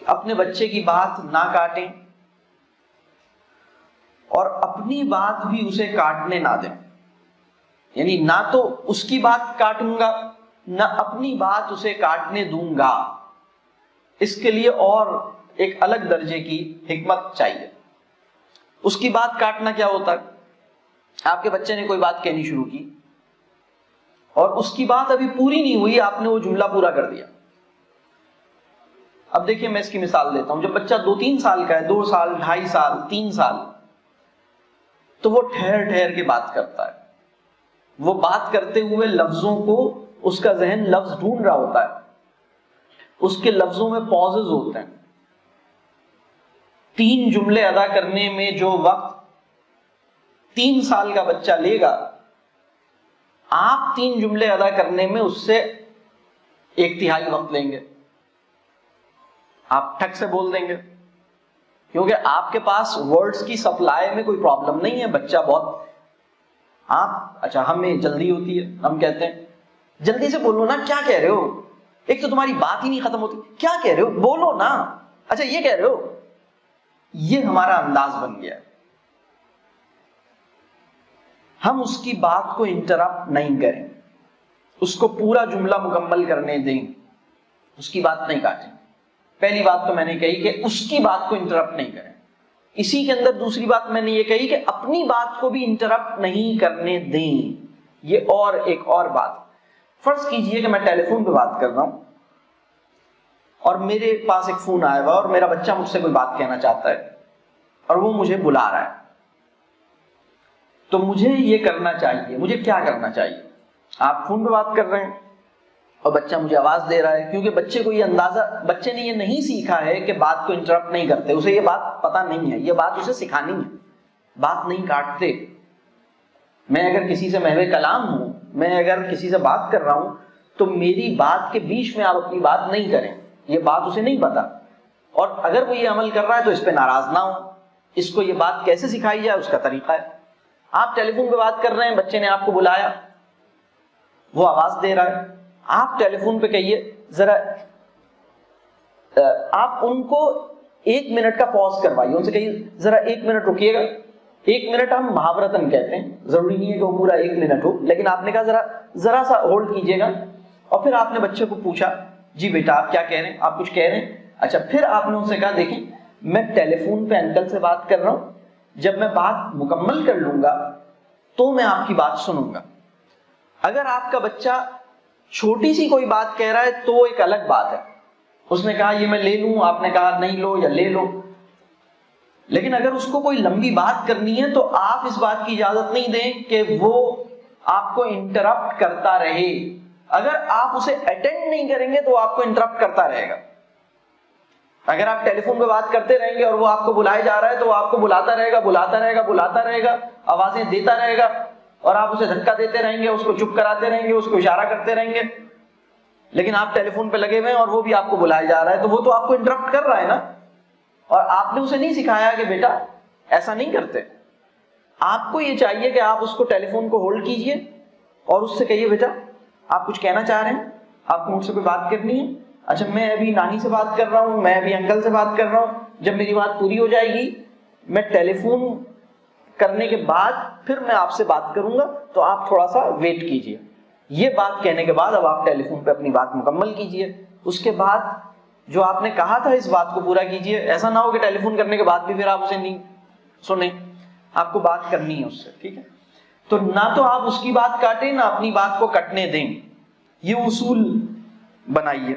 اپنے بچے کی بات نہ کاٹیں اور اپنی بات بھی اسے کاٹنے نہ دیں. یعنی نہ تو اس کی بات کاٹوں گا نہ اپنی بات اسے کاٹنے دوں گا. اس کے لیے اور ایک الگ درجے کی حکمت چاہیے. اس کی بات کاٹنا کیا ہوتا ہے؟ آپ کے بچے نے کوئی بات کہنی شروع کی اور اس کی بات ابھی پوری نہیں ہوئی، آپ نے وہ جملہ پورا کر دیا. اب دیکھیے میں اس کی مثال دیتا ہوں. جب بچہ 2-3 سال کا ہے، 2 سال 2.5 سال 3 سال، تو وہ ٹھہر ٹھہر کے بات کرتا ہے. وہ بات کرتے ہوئے لفظوں کو، اس کا ذہن لفظ ڈھونڈ رہا ہوتا ہے، اس کے لفظوں میں پازز ہوتے ہیں. 3 جملے ادا کرنے میں جو وقت 3 سال کا بچہ لے گا، آپ 3 جملے ادا کرنے میں اس سے 1/3 وقت لیں گے. آپ ٹھک سے بول دیں گے کیونکہ آپ کے پاس ورڈز کی سپلائی میں کوئی پرابلم نہیں ہے. بچہ بہت اچھا ہمیں جلدی ہوتی ہے، ہم کہتے ہیں جلدی سے بولو نا، کیا کہہ رہے ہو؟ ایک تو تمہاری بات ہی نہیں ختم ہوتی، کیا کہہ رہے ہو؟ بولو نا. اچھا یہ کہہ رہے ہو. یہ ہمارا انداز بن گیا. ہم اس کی بات کو انٹرپٹ نہیں کریں، اس کو پورا جملہ مکمل کرنے دیں، اس کی بات نہیں کاٹیں. پہلی بات تو میں نے کہی کہ اس کی بات کو انٹرپٹ نہیں کریں. اسی کے اندر دوسری بات میں نے یہ کہی کہ اپنی بات کو بھی انٹرپٹ نہیں کرنے دیں. یہ اور ایک اور بات، فرض کیجئے کہ میں ٹیلی فون پہ بات کر رہا ہوں اور میرے پاس ایک فون آیا ہوا اور میرا بچہ مجھ سے کوئی بات کہنا چاہتا ہے اور وہ مجھے بلا رہا ہے. تو مجھے یہ کرنا چاہیے، مجھے کیا کرنا چاہیے؟ آپ فون پہ بات کر رہے ہیں اور بچہ مجھے آواز دے رہا ہے، کیونکہ بچے کو یہ اندازہ، بچے نے یہ نہیں سیکھا ہے کہ بات کو انٹرپٹ نہیں کرتے. اسے یہ بات پتہ نہیں ہے، یہ بات اسے سکھانی ہے. بات نہیں کاٹتے. میں اگر کسی سے محو کلام ہوں، میں اگر کسی سے بات کر رہا ہوں تو میری بات کے بیچ میں آپ اپنی بات نہیں کریں. یہ بات اسے نہیں پتا، اور اگر وہ یہ عمل کر رہا ہے تو اس پہ ناراض نہ ہو. اس کو یہ بات کیسے سکھائی جائے، اس کا طریقہ ہے. آپ ٹیلی فون پہ بات کر رہے ہیں، بچے نے آپ کو بلایا، وہ آواز دے رہا ہے. آپ ٹیلی فون پہ کہیے ذرا، آپ ان کو 1 منٹ کا پاز کروائیے، ان سے کہیے ذرا 1 منٹ رکیے گا. 1 منٹ ہم محاورتاً کہتے ہیں، ضروری نہیں ہے کہ وہ پورا 1 منٹ ہو، لیکن آپ نے کہا ذرا سا ہولڈ کیجیے گا. اور پھر آپ نے بچے کو پوچھا جی بیٹا آپ کیا کہہ رہے ہیں، آپ کچھ کہہ رہے ہیں؟ اچھا پھر آپ نے ان سے کہا دیکھیں میں ٹیلی فون پہ انکل سے بات کر رہا ہوں، جب میں بات مکمل کر لوں گا تو میں آپ کی بات سنوں گا. اگر آپ کا بچہ چھوٹی سی کوئی بات کہہ رہا ہے تو ایک الگ بات ہے. اس نے کہا یہ میں لے لوں، آپ نے کہا نہیں لو یا لے لو. لیکن اگر اس کو کوئی لمبی بات کرنی ہے تو آپ اس بات کی اجازت نہیں دیں کہ وہ آپ کو انٹرپٹ کرتا رہے. اگر آپ اسے اٹینڈ نہیں کریں گے تو آپ کو انٹرپٹ کرتا رہے گا. اگر آپ ٹیلی فون پہ بات کرتے رہیں گے اور وہ آپ کو بلائے جا رہا ہے تو وہ آپ کو بلاتا رہے گا، بلاتا رہے گا، بلاتا رہے گا، آوازیں دیتا رہے گا، اور آپ اسے دھکا دیتے رہیں گے، اس کو چپ کراتے رہیں گے، اس کو اشارہ کرتے رہیں گے. لیکن آپ ٹیلی فون پہ لگے ہوئے ہیں اور وہ بھی آپ کو بلائے جا رہا ہے، تو وہ تو آپ کو انٹرپٹ کر رہا ہے نا. اور آپ نے اسے نہیں سکھایا کہ بیٹا ایسا نہیں کرتے. آپ کو یہ چاہیے کہ آپ اس کو ٹیلی فون کو ہولڈ کیجئے اور اس سے کہیے بیٹا آپ کچھ کہنا چاہ رہے ہیں، آپ کو مجھ سے کوئی بات کرنی ہے؟ اچھا میں ابھی نانی سے بات کر رہا ہوں، میں ابھی انکل سے بات کر رہا ہوں، جب میری بات پوری ہو جائے گی میں ٹیلی فون کرنے کے بعد پھر میں آپ سے بات کروں گا، تو آپ تھوڑا سا ویٹ کیجئے. یہ بات کہنے کے بعد اب آپ ٹیلی فون پہ اپنی بات مکمل کیجئے. اس کے بعد جو آپ نے کہا تھا اس بات کو پورا کیجئے. ایسا نہ ہو کہ ٹیلی فون کرنے کے بعد بھی پھر آپ اسے نہیں سنیں. آپ کو بات کرنی ہے اس سے، ٹھیک ہے؟ تو نہ تو آپ اس کی بات کاٹیں نہ اپنی بات کو کٹنے دیں. یہ اصول بنائیے.